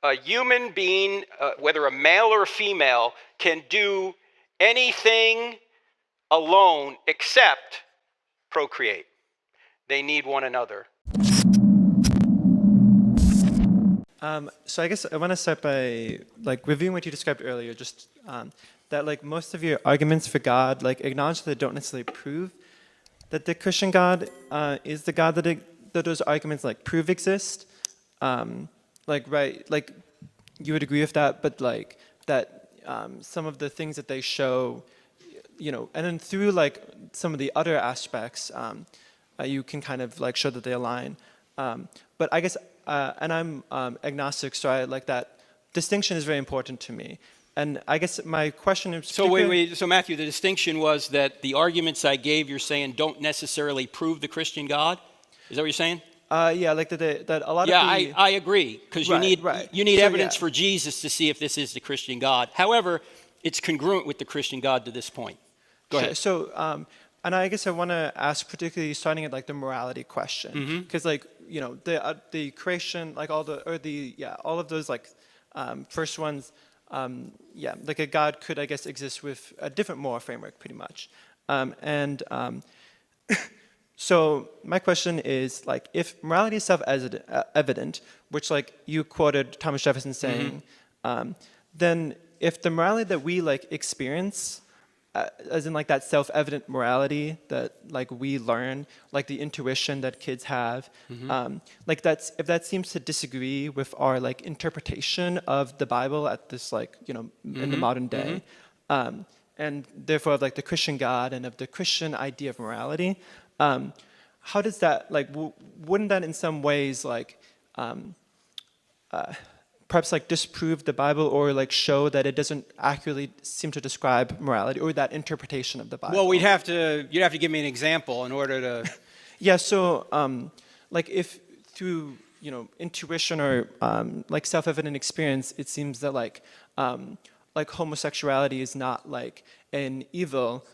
a human being, whether a male or a female, can do anything alone except procreate. They need one another. So I guess I want to start by reviewing what you described earlier, just that most of your arguments for God acknowledge that they don't necessarily prove that the Christian God is the God that those arguments prove exist. Right, you would agree with that, but that some of the things that they show, and then through some of the other aspects, you can kind of show that they align. But I guess, and I'm agnostic, so that distinction is very important to me. And I guess my question is... So wait, so Matthew, the distinction was that the arguments I gave, you're saying, don't necessarily prove the Christian God? Is that what you're saying? Yeah, that a lot of the... I agree, because you need evidence for Jesus to see if this is the Christian God. However, it's congruent with the Christian God to this point. Go ahead. So, and I guess I want to ask, particularly starting at the morality question, because the creation, all of those first ones, a God could, I guess, exist with a different moral framework, pretty much, So my question is, if morality is self-evident, which you quoted Thomas Jefferson saying, then if the morality that we experience, as in that self-evident morality that we learn, the intuition that kids have, if that seems to disagree with our interpretation of the Bible at this in the modern day, and therefore of the Christian God and of the Christian idea of morality. How does that, wouldn't that in some ways, perhaps disprove the Bible or show that it doesn't accurately seem to describe morality or that interpretation of the Bible? Well, you'd have to give me an example in order to... Yeah, so if through, intuition or self-evident experience, it seems that homosexuality is not an evil,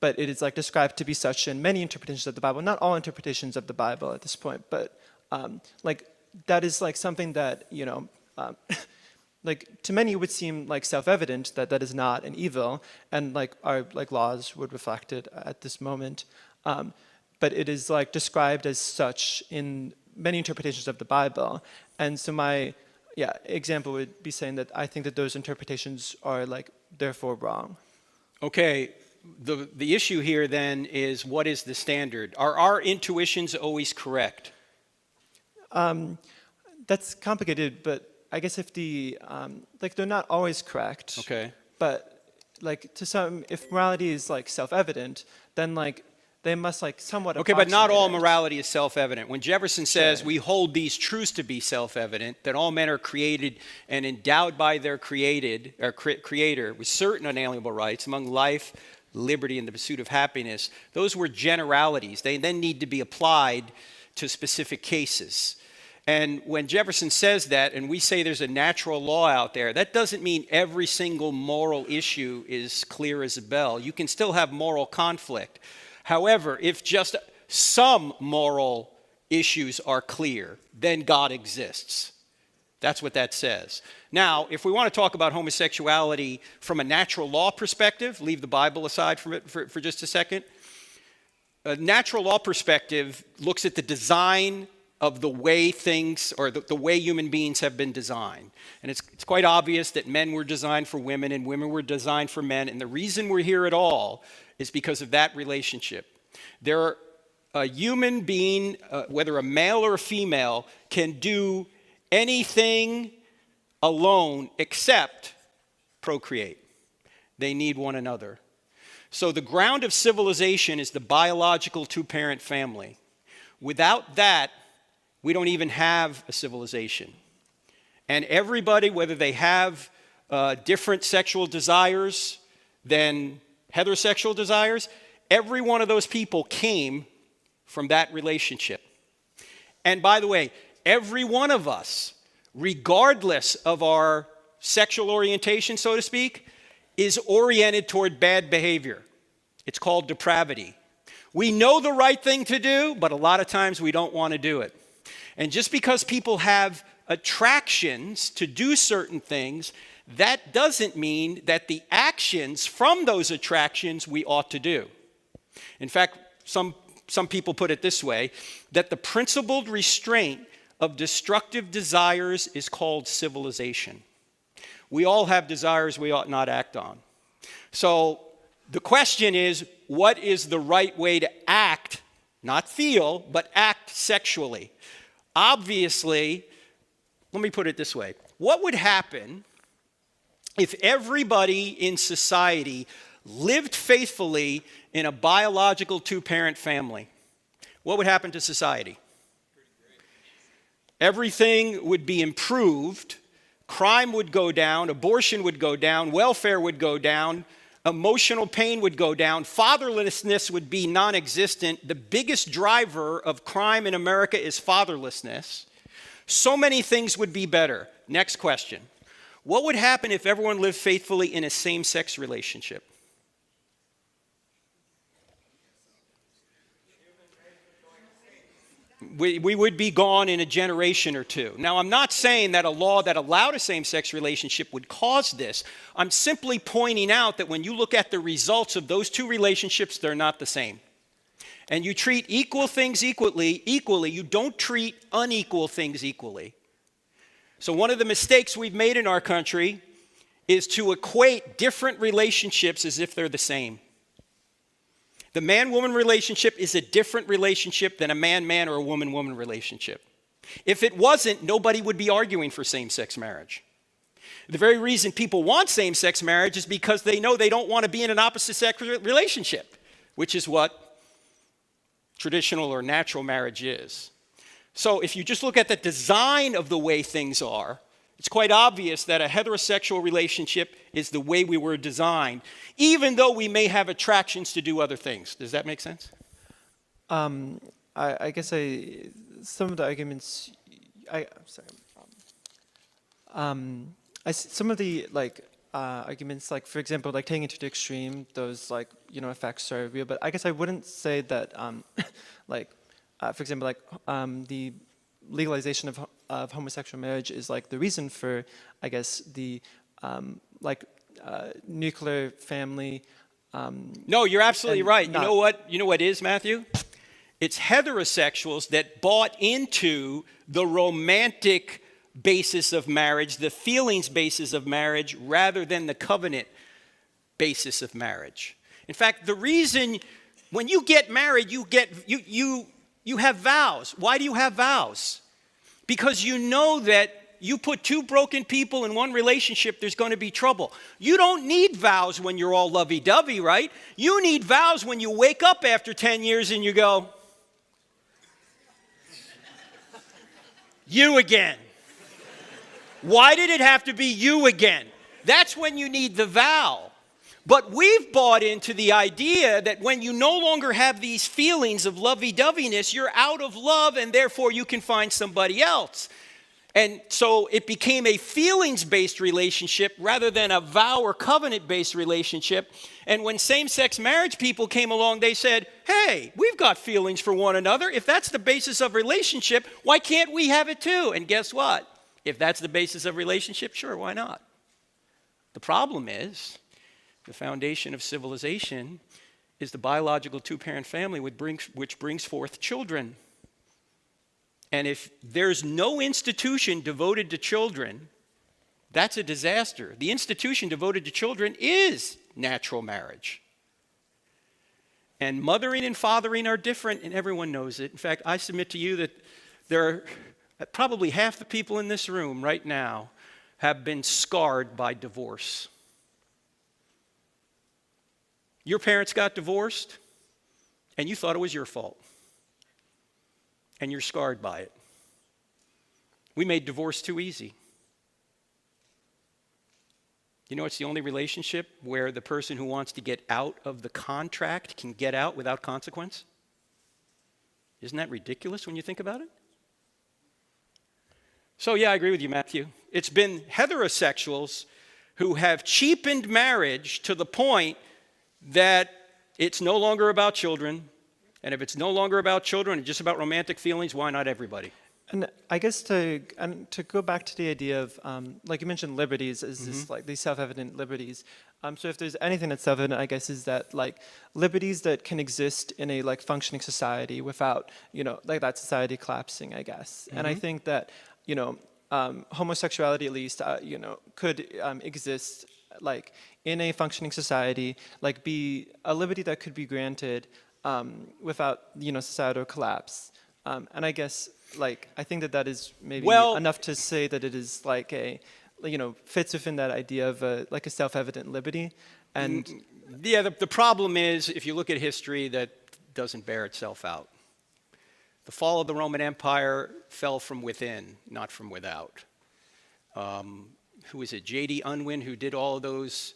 but it is described to be such in many interpretations of the Bible, not all interpretations of the Bible at this point, but that is something that, to many it would seem self-evident that that is not an evil, and our laws would reflect it at this moment. But it is described as such in many interpretations of the Bible. And so my example would be saying that I think that those interpretations are therefore wrong. Okay. The issue here then is, what is the standard? Are our intuitions always correct? That's complicated, but I guess if they're not always correct. Okay. But to some, if morality is self-evident, then they must somewhat. Okay, but not all morality is self-evident. When Jefferson says we hold these truths to be self-evident, that all men are created and endowed by their creator with certain unalienable rights, among life, liberty, and the pursuit of happiness, those were generalities. They then need to be applied to specific cases. And when Jefferson says that, and we say there's a natural law out there, that doesn't mean every single moral issue is clear as a bell. You can still have moral conflict. However, if just some moral issues are clear, then God exists. That's what that says. Now, if we want to talk about homosexuality from a natural law perspective, leave the Bible aside from it for just a second. A natural law perspective looks at the design of the way things, or the way human beings have been designed. And it's quite obvious that men were designed for women and women were designed for men. And the reason we're here at all is because of that relationship. A human being, whether a male or a female, can do anything alone except procreate. They need one another. So the ground of civilization is the biological two-parent family. Without that, we don't even have a civilization. And everybody, whether they have different sexual desires than heterosexual desires, every one of those people came from that relationship. And by the way, every one of us, regardless of our sexual orientation, so to speak, is oriented toward bad behavior. It's called depravity. We know the right thing to do, but a lot of times we don't want to do it. And just because people have attractions to do certain things, that doesn't mean that the actions from those attractions we ought to do. In fact, some people put it this way, that the principled restraint of destructive desires is called civilization. We all have desires we ought not act on. So the question is, what is the right way to act, not feel, but act sexually? Obviously, let me put it this way. What would happen if everybody in society lived faithfully in a biological two-parent family? What would happen to society? Everything would be improved. Crime would go down. Abortion would go down. Welfare would go down. Emotional pain would go down. Fatherlessness would be non-existent. The biggest driver of crime in America is fatherlessness. So many things would be better. Next question. What would happen if everyone lived faithfully in a same-sex relationship? We would be gone in a generation or two. Now, I'm not saying that a law that allowed a same-sex relationship would cause this. I'm simply pointing out that when you look at the results of those two relationships, they're not the same. And you treat equal things equally. You don't treat unequal things equally. So one of the mistakes we've made in our country is to equate different relationships as if they're the same. The man-woman relationship is a different relationship than a man-man or a woman-woman relationship. If it wasn't, nobody would be arguing for same-sex marriage. The very reason people want same-sex marriage is because they know they don't want to be in an opposite-sex relationship, which is what traditional or natural marriage is. So if you just look at the design of the way things are, it's quite obvious that a heterosexual relationship is the way we were designed, even though we may have attractions to do other things. Does that make sense? I guess some of the arguments, some of the arguments, like for example, like taking it to the extreme, those effects are real. But I guess I wouldn't say that, for example, the legalization of homosexual marriage is the reason for, I guess, the nuclear family. No, you're absolutely right. You know what is, Matthew? It's heterosexuals that bought into the romantic basis of marriage, the feelings basis of marriage, rather than the covenant basis of marriage. In fact, the reason when you get married, you have vows. Why do you have vows? Because you know that you put two broken people in one relationship, there's going to be trouble. You don't need vows when you're all lovey-dovey, right? You need vows when you wake up after 10 years and you go, you again. Why did it have to be you again? That's when you need the vow. But we've bought into the idea that when you no longer have these feelings of lovey-doveyness, you're out of love and therefore you can find somebody else. And so it became a feelings-based relationship rather than a vow or covenant-based relationship. And when same-sex marriage people came along, they said, hey, we've got feelings for one another. If that's the basis of relationship, why can't we have it too? And guess what? If that's the basis of relationship, sure, why not? The problem is, the foundation of civilization is the biological two-parent family which brings forth children. And if there's no institution devoted to children, that's a disaster. The institution devoted to children is natural marriage. And mothering and fathering are different, and everyone knows it. In fact, I submit to you that there are probably half the people in this room right now have been scarred by divorce. Your parents got divorced, and you thought it was your fault. And you're scarred by it. We made divorce too easy. You know, it's the only relationship where the person who wants to get out of the contract can get out without consequence. Isn't that ridiculous when you think about it? So yeah, I agree with you, Matthew. It's been heterosexuals who have cheapened marriage to the point that it's no longer about children. And if it's no longer about children and just about romantic feelings, why not everybody? And I guess to go back to the idea of, like you mentioned, liberties is this like these self-evident liberties. So if there's anything that's self-evident, I guess, is that like liberties that can exist in a like functioning society without, like that society collapsing, I guess. And I think that, homosexuality at least, could exist like in a functioning society, like be a liberty that could be granted without, societal collapse. And I guess, like, I think that is maybe enough to say that it is like fits within that idea of like a self-evident liberty. And yeah, the problem is, if you look at history, that doesn't bear itself out. The fall of the Roman Empire fell from within, not from without. Who is it? J.D. Unwin, who did all of those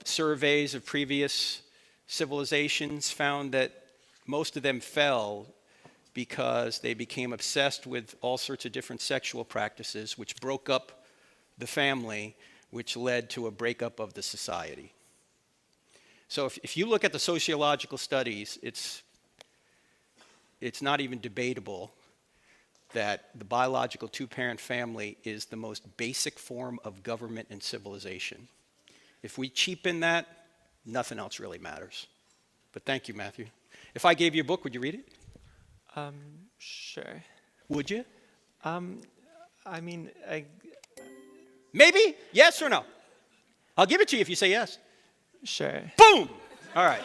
surveys of previous civilizations, found that most of them fell because they became obsessed with all sorts of different sexual practices, which broke up the family, which led to a breakup of the society. So if you look at the sociological studies, it's not even debatable that the biological two-parent family is the most basic form of government and civilization. If we cheapen that, nothing else really matters. But thank you, Matthew. If I gave you a book, would you read it? Sure. Would you? I mean, Maybe? Yes or no? I'll give it to you if you say yes. Sure. Boom! All right.